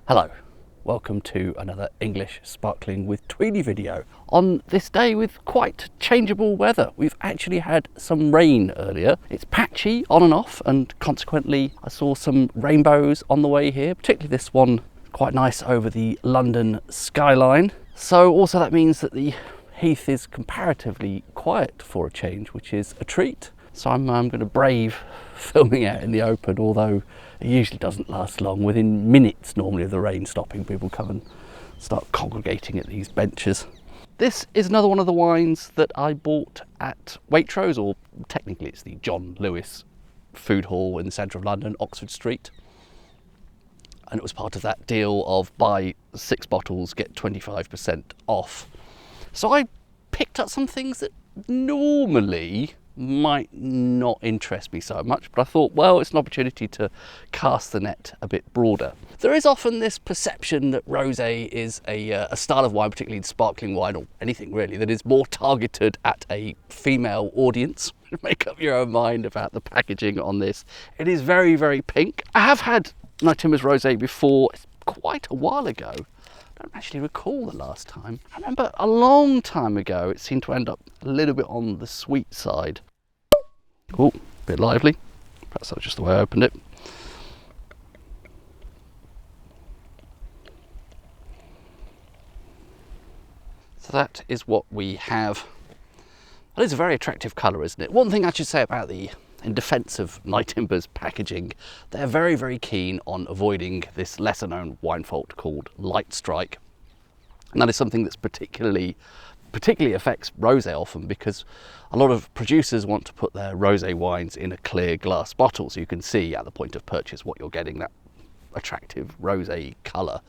Hello, welcome to another English Sparkling with Tweedy video. On this day with quite changeable weather, we've actually had some rain earlier. It's patchy on and off, and consequently I saw some rainbows on the way here, particularly this one quite nice over the London skyline. So also that means that the heath is comparatively quiet for a change, which is a treat. So I'm going to brave filming out in the open, although it usually doesn't last long. Within minutes normally of the rain stopping, people come and start congregating at these benches. This is another one of the wines that I bought at Waitrose, or technically it's the John Lewis food hall in the centre of London, Oxford Street. And it was part of that deal of buy 6 bottles, get 25% off. So I picked up some things that normally might not interest me so much, but I thought, well, it's an opportunity to cast the net a bit broader. There is often this perception that rosé is a style of wine, particularly in sparkling wine or anything really, that is more targeted at a female audience. Make up your own mind about the packaging on this. It is very, very pink. I have had Nyetimber Rose before, it's quite a while ago. I don't actually recall the last time. I remember a long time ago it seemed to end up a little bit on the sweet side. Oh, a bit lively. Perhaps that was just the way I opened it. So that is what we have. That is a very attractive colour, isn't it? One thing I should say about in defence of Nyetimber's packaging, they're very, very keen on avoiding this lesser known wine fault called light strike. And that is something that's particularly affects rosé often, because a lot of producers want to put their rosé wines in a clear glass bottle so you can see at the point of purchase what you're getting, that attractive rosé colour.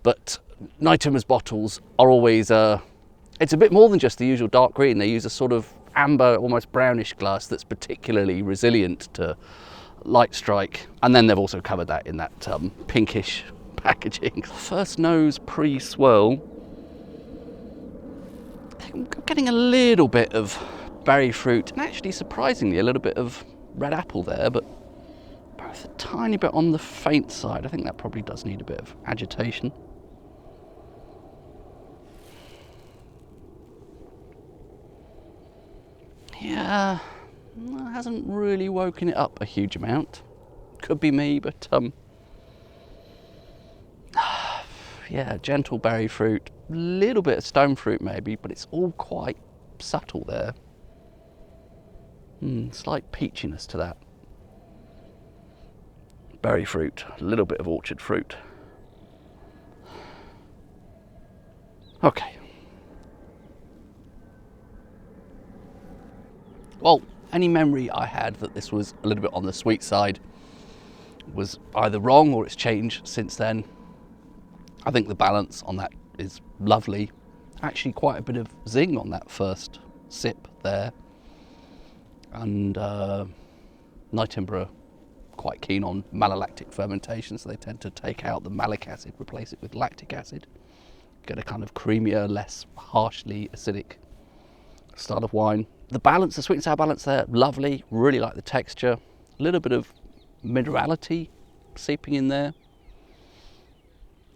But Nyetimber's bottles are always it's a bit more than just the usual dark green. They use a sort of amber, almost brownish glass that's particularly resilient to light strike. And then they've also covered that in that pinkish packaging. First nose pre-swirl. I'm getting a little bit of berry fruit, and actually surprisingly a little bit of red apple there, but both a tiny bit on the faint side. I think that probably does need a bit of agitation. Yeah, it hasn't really woken it up a huge amount. Could be me, but yeah, gentle berry fruit, little bit of stone fruit maybe, but it's all quite subtle there. Slight peachiness to that. Berry fruit, a little bit of orchard fruit. Okay. Well, any memory I had that this was a little bit on the sweet side was either wrong or it's changed since then. I think the balance on that is lovely. Actually quite a bit of zing on that first sip there. And Nyetimber are quite keen on malolactic fermentation, so they tend to take out the malic acid, replace it with lactic acid. Get a kind of creamier, less harshly acidic style of wine. The balance, the sweet and sour balance there, lovely. Really like the texture. A little bit of minerality seeping in there.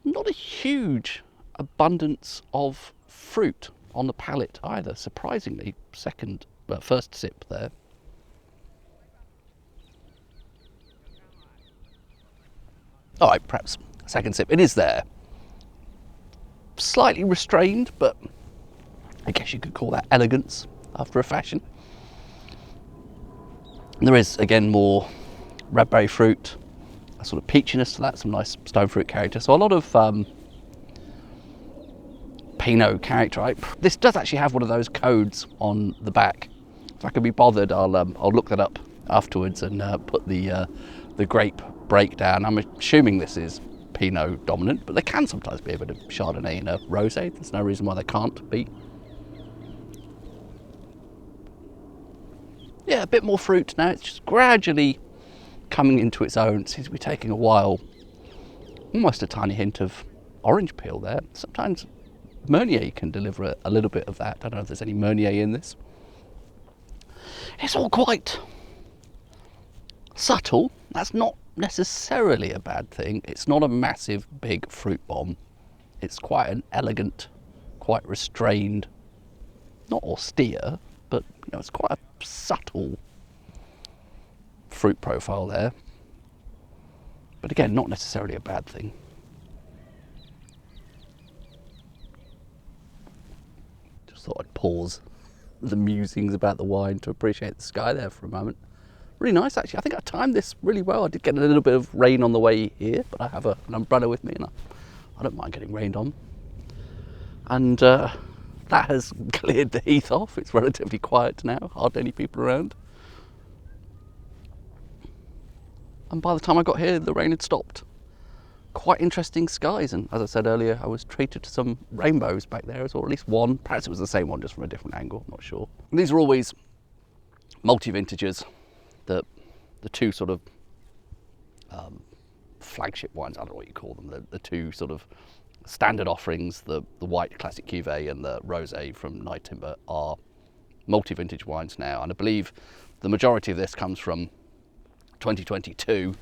Not a huge abundance of fruit on the palate either, surprisingly. First sip there. All right, perhaps second sip. It is there. Slightly restrained, but I guess you could call that elegance after a fashion. And there is, again, more red berry fruit, a sort of peachiness to that, some nice stone fruit character. So a lot of Pinot character. Right? This does actually have one of those codes on the back. If I can be bothered, I'll look that up afterwards and put the grape breakdown. I'm assuming this is Pinot dominant, but there can sometimes be a bit of Chardonnay in a rosé. There's no reason why there can't be. Yeah, a bit more fruit now. It's just gradually coming into its own. It seems to be taking a while. Almost a tiny hint of orange peel there. Sometimes Meunier can deliver a little bit of that. I don't know if there's any Meunier in this. It's all quite subtle. That's not necessarily a bad thing. It's not a massive, big fruit bomb. It's quite an elegant, quite restrained, not austere, but it's quite a subtle fruit profile there. But again, not necessarily a bad thing. Just thought I'd pause the musings about the wine to appreciate the sky there for a moment. Really nice, actually. I think I timed this really well. I did get a little bit of rain on the way here, but I have an umbrella with me and I don't mind getting rained on. And that has cleared the heath off. It's relatively quiet now, hardly any people around. And by the time I got here, the rain had stopped. Quite interesting skies, and as I said earlier, I was treated to some rainbows back there, or at least one. Perhaps it was the same one, just from a different angle, I'm not sure. And these are always multi-vintages. The two sort of flagship wines, I don't know what you call them, the two sort of standard offerings, the white classic cuvee and the rosé from Nyetimber, are multi-vintage wines now, and I believe the majority of this comes from 2022.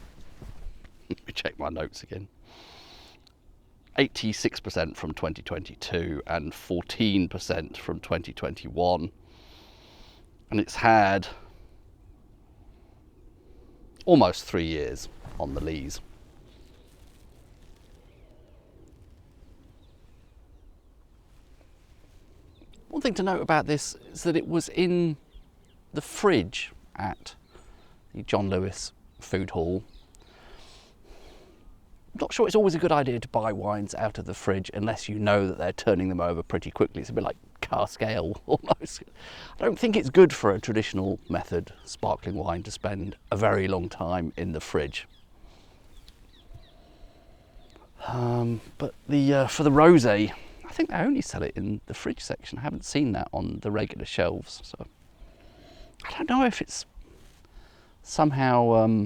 Let me check my notes again. 86% from 2022 and 14% from 2021, and it's had almost 3 years on the lees. One thing to note about this is that it was in the fridge at the John Lewis Food Hall. I'm not sure it's always a good idea to buy wines out of the fridge unless you know that they're turning them over pretty quickly. It's a bit like cask ale almost. I don't think it's good for a traditional method sparkling wine to spend a very long time in the fridge. But for the rosé, I think they only sell it in the fridge section. I haven't seen that on the regular shelves, so I don't know if it's somehow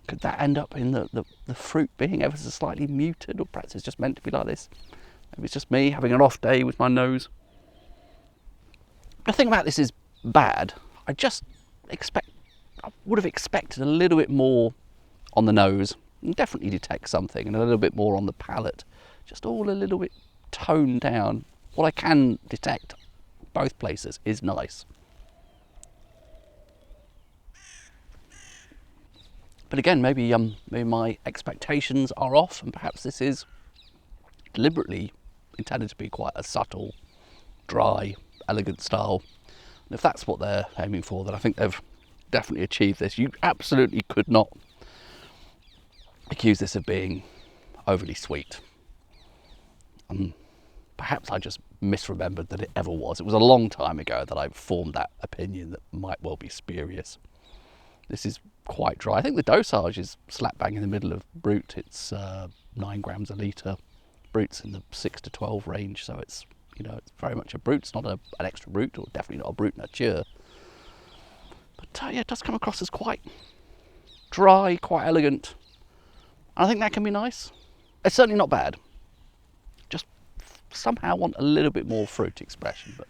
could that end up in the fruit being ever so slightly muted, or perhaps it's just meant to be like this. Maybe it's just me having an off day with my nose. The thing about this is bad. I would have expected a little bit more on the nose. You can definitely detect something, and a little bit more on the palate. Just all a little bit toned down. What I can detect both places is nice. But again, maybe my expectations are off, and perhaps this is deliberately intended to be quite a subtle, dry, elegant style. And if that's what they're aiming for, then I think they've definitely achieved this. You absolutely could not accuse this of being overly sweet. Perhaps I just misremembered that it ever was. It was a long time ago that I formed that opinion that might well be spurious. This is quite dry. I think the dosage is slap bang in the middle of brut. It's 9 grams a litre. Brut's in the 6 to 12 range, so it's it's very much a brut. It's not an extra brut, or definitely not a brut nature. But yeah, it does come across as quite dry, quite elegant. And I think that can be nice. It's certainly not bad. Just somehow want a little bit more fruit expression, but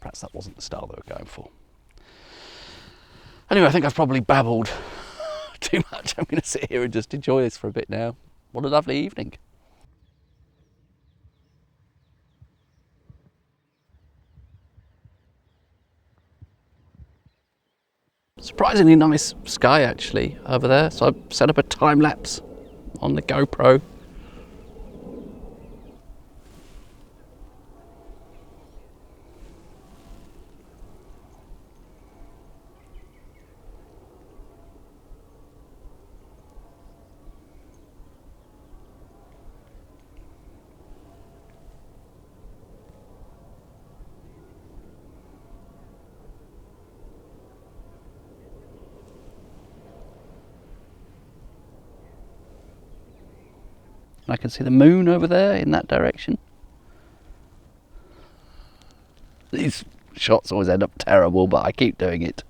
perhaps that wasn't the style they were going for. Anyway, I think I've probably babbled too much. I'm going to sit here and just enjoy this for a bit now. What a lovely evening. Surprisingly nice sky actually over there, so I've set up a time lapse on the GoPro. And I can see the moon over there in that direction. These shots always end up terrible, but I keep doing it.